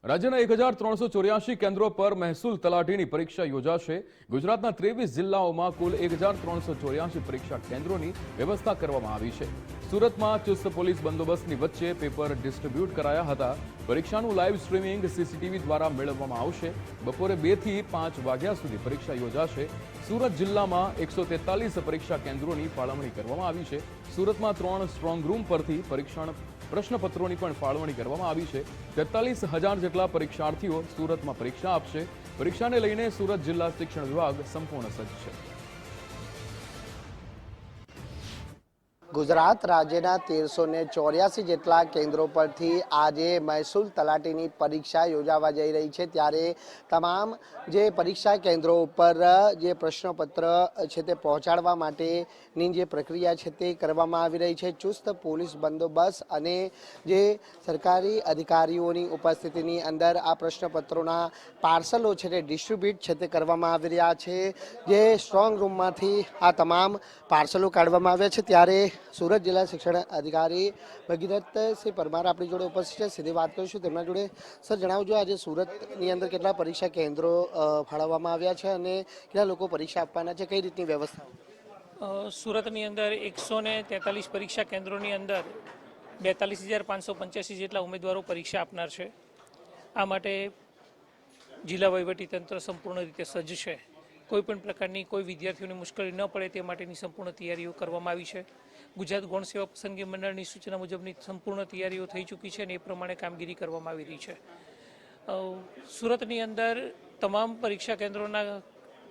રાજ્યના 1384 કેન્દ્રો પર મહેસૂલ તલાટીની પરીક્ષા યોજાશે। ગુજરાતના 23 જિલ્લાઓમાં કુલ 1384 પરીક્ષા કેન્દ્રોની વ્યવસ્થા કરવામાં આવી છે। સુરતમાં ચુસ્ત પોલીસ બંદોબસ્તની વચ્ચે પેપર ડિસ્ટ્રીબ્યુટ કરાયા હતા। પરીક્ષાનું લાઈવ સ્ટ્રીમિંગ સીસીટીવી દ્વારા મેળવવામાં આવશે। બપોરે 2 થી 5 વાગ્યા સુધી પરીક્ષા યોજાશે। સુરત જિલ્લામાં 143 પરીક્ષા કેન્દ્રોની ફાળવણી કરવામાં આવી છે। સુરતમાં 3 સ્ટ્રોંગ રૂમ પરથી પરીક્ષણ પ્રશ્નપત્રોની પણ ફાળવણી કરવામાં આવી છે। 43,000 જેટલા પરીક્ષાર્થીઓ સુરતમાં પરીક્ષા આપશે। પરીક્ષાને લઈને સુરત જિલ્લા શિક્ષણ વિભાગ સંપૂર્ણ સજ્જ છે। ગુજરાત રાજ્યના 1384 જેટલા કેન્દ્રો પરથી આજે મહેસૂલ તલાટીની પરીક્ષા યોજાવા જઈ રહી છે। ત્યારે તમામ જે પરીક્ષા કેન્દ્રો ઉપર જે પ્રશ્નપત્ર છે તે પહોંચાડવા માટેની જે પ્રક્રિયા છે તે કરવામાં આવી રહી છે। ચુસ્ત પોલીસ બંદોબસ્ત અને જે સરકારી અધિકારીઓની ઉપસ્થિતિની અંદર આ પ્રશ્નપત્રોના પાર્સલો છે તે ડિસ્ટ્રીબ્યુટ છે તે કરવામાં આવી રહ્યા છે। જે સ્ટ્રોંગ રૂમમાંથી આ તમામ પાર્સલો કાઢવામાં આવ્યા છે। ત્યારે સુરત જિલ્લા શિક્ષણ અધિકારી ભગીરથસિંહ પરમાર આપણી જોડે ઉપસ્થિત છે। સીધી વાત કરીશું તેમના જોડે। સર, જણાવજો આજે સુરતની અંદર કેટલા પરીક્ષા કેન્દ્રો ફાળવવામાં આવ્યા છે અને કેટલા લોકો પરીક્ષા આપવાના છે, કઈ રીતની વ્યવસ્થા? સુરતની અંદર 143 પરીક્ષા કેન્દ્રોની અંદર 42,585 જેટલા ઉમેદવારો પરીક્ષા આપનાર છે। આ માટે જિલ્લા વહીવટીતંત્ર સંપૂર્ણ રીતે સજ્જ છે। કોઈપણ પ્રકારની કોઈ વિદ્યાર્થીઓને મુશ્કેલી ન પડે તે માટેની સંપૂર્ણ તૈયારીઓ કરવામાં આવી છે। ગુજરાત ગૌણ સેવા પસંદગી મંડળની સૂચના મુજબની સંપૂર્ણ તૈયારીઓ થઈ ચૂકી છે અને એ પ્રમાણે કામગીરી કરવામાં આવી રહી છે। સુરતની અંદર તમામ પરીક્ષા કેન્દ્રોના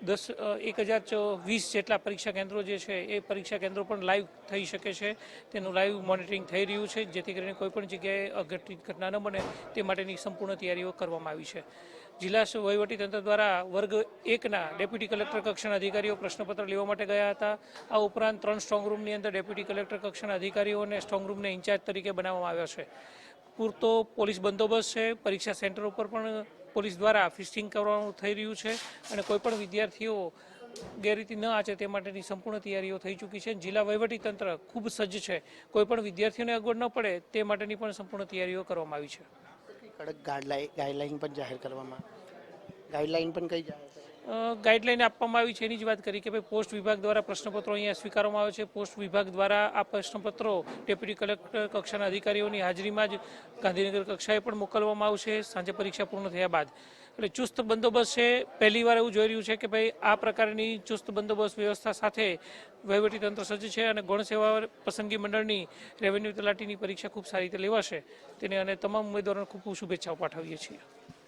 1020 જેટલા પરીક્ષા કેન્દ્રો જે છે એ પરીક્ષા કેન્દ્રો પણ લાઈવ થઈ શકે છે। તેનું લાઈવ મોનિટરિંગ થઈ રહ્યું છે, જેથી કરીને કોઈપણ જગ્યાએ અઘટિત ઘટના ન બને તે માટેની સંપૂર્ણ તૈયારીઓ કરવામાં આવી છે। જિલ્લા વહીવટીતંત્ર દ્વારા વર્ગ 1ના ડેપ્યુટી કલેક્ટર કક્ષાના અધિકારીઓ પ્રશ્નપત્ર લેવા માટે ગયા હતા। આ ઉપરાંત 3 સ્ટ્રોંગ રૂમની અંદર ડેપ્યુટી કલેક્ટર કક્ષાના અધિકારીઓને સ્ટ્રોંગ રૂમને ઇન્ચાર્જ તરીકે બનાવવામાં આવ્યા છે। પૂરતો પોલીસ બંદોબસ્ત છે। પરીક્ષા સેન્ટર ઉપર પણ પોલીસ દ્વારા ફિસ્ટિંગ કરવાનું થઈ રહ્યું છે અને કોઈપણ વિદ્યાર્થીઓ ગેરરીતિ ન આચરે તે માટેની સંપૂર્ણ તૈયારીઓ થઈ ચૂકી છે। જિલ્લા વહીવટીતંત્ર ખૂબ સજ્જ છે। કોઈપણ વિદ્યાર્થીઓને અગવડ ન પડે તે માટેની પણ સંપૂર્ણ તૈયારીઓ કરવામાં આવી છે। કડક ગાઈડલાઈન પણ જાહેર કરવામાં ગાઈડલાઈન પણ કઈ જાહેર ગાઈડલાઈન આપવામાં આવી છે એની જ વાત કરી કે ભાઈ પોસ્ટ વિભાગ દ્વારા પ્રશ્નપત્રો અહીંયા સ્વીકારવામાં આવે છે। પોસ્ટ વિભાગ દ્વારા આ પ્રશ્નપત્રો ડેપ્યુટી કલેક્ટર કક્ષાના અધિકારીઓની હાજરીમાં જ ગાંધીનગર કક્ષાએ પણ મોકલવામાં આવશે સાંજે પરીક્ષા પૂર્ણ થયા બાદ। એટલે ચુસ્ત બંદોબસ્ત છે। પહેલીવાર એવું જોઈ રહ્યું છે કે ભાઈ આ પ્રકારની ચુસ્ત બંદોબસ્ત વ્યવસ્થા સાથે વહીવટીતંત્ર સજ્જ છે અને ગૌણ સેવા પસંદગી મંડળની રેવન્યુ તલાટીની પરીક્ષા ખૂબ સારી રીતે લેવાશે તેને અને તમામ ઉમેદવારોને ખૂબ ખૂબ શુભેચ્છાઓ પાઠવીએ છીએ।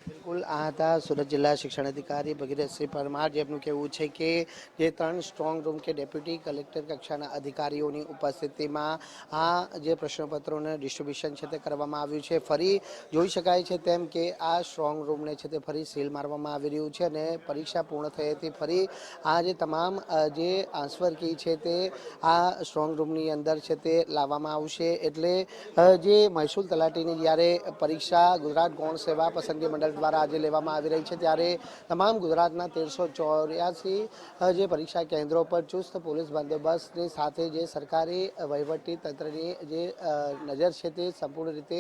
બિલકુલ, આ હતા સુરત જિલ્લા શિક્ષણ અધિકારી ભગીરથસિંહ પરમાર, જેમનું કહેવું છે કે જે 3 સ્ટ્રોંગ રૂમ કે ડેપ્યુટી કલેક્ટર કક્ષાના અધિકારીઓની ઉપસ્થિતિમાં આ જે પ્રશ્નપત્રોને ડિસ્ટ્રીબ્યુશન છે તે કરવામાં આવ્યું છે। ફરી જોઈ શકાય છે તેમ કે આ સ્ટ્રોંગ રૂમને છે તે ફરી સીલ મારવામાં આવી રહ્યું છે અને પરીક્ષા પૂર્ણ થયેથી ફરી આ જે તમામ જે આન્સર કી છે તે આ સ્ટ્રોંગ રૂમની અંદર છે તે લાવવામાં આવશે। એટલે જે મહેસૂલ તલાટીની જ્યારે પરીક્ષા ગુજરાત ગૌણ સેવા પસંદગી મંડળ દ્વારા આજે લેવામાં આવી રહી છે, ત્યારે તમામ ગુજરાતના 1384 જે પરીક્ષા કેન્દ્રો પર ચુસ્ત પોલીસ બંદોબસ્તની સાથે જે સરકારી વહીવટી તંત્રની જે નજર છે તે સંપૂર્ણ રીતે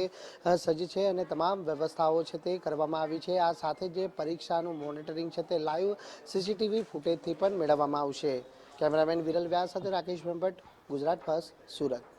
સજ્જ છે અને તમામ વ્યવસ્થાઓ છે તે કરવામાં આવી છે। આ સાથે જે પરીક્ષાનું મોનિટરિંગ છે તે લાઈવ સીસીટીવી ફૂટેજથી પણ મેળવવામાં આવશે। કેમેરામેન વિરલ વ્યાસ સાથે રાકેશ બ્રહ્મભટ્ટ, ગુજરાત ફર્સ્ટ, સુરત।